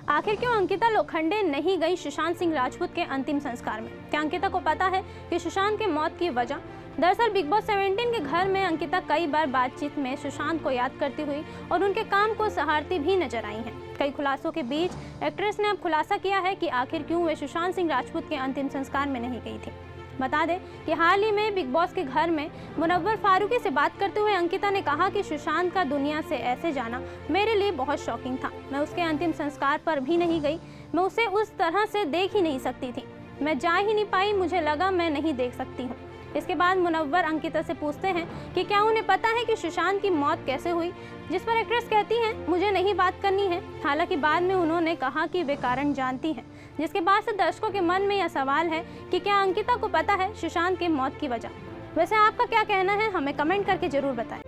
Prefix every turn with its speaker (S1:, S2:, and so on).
S1: आखिर क्यों अंकिता लोखंडे नहीं गई सुशांत सिंह राजपूत के अंतिम संस्कार में? क्या अंकिता को पता है कि सुशांत की मौत की वजह? दरअसल बिग बॉस 17 के घर में अंकिता कई बार बातचीत में सुशांत को याद करती हुई और उनके काम को सराहती भी नजर आई हैं। कई खुलासों के बीच एक्ट्रेस ने अब खुलासा किया है कि आखिर क्यों वे सुशांत सिंह राजपूत के अंतिम संस्कार में नहीं गई थी। बता दें कि हाल ही में बिग बॉस के घर में मुनव्वर फारूकी से बात करते हुए अंकिता ने कहा कि सुशांत का दुनिया से ऐसे जाना मेरे लिए बहुत शॉकिंग था। मैं उसके अंतिम संस्कार पर भी नहीं गई, मैं उसे उस तरह से देख ही नहीं सकती थी, मैं जा ही नहीं पाई, मुझे लगा मैं नहीं देख सकती हूँ। इसके बाद मुनव्वर अंकिता से पूछते हैं कि क्या उन्हें पता है कि सुशांत की मौत कैसे हुई, जिस पर एक्ट्रेस कहती हैं मुझे नहीं बात करनी है। हालांकि बाद में उन्होंने कहा कि वे कारण जानती हैं, जिसके बाद से दर्शकों के मन में यह सवाल है कि क्या अंकिता को पता है सुशांत की मौत की वजह। वैसे आपका क्या कहना है, हमें कमेंट करके जरूर बताएं।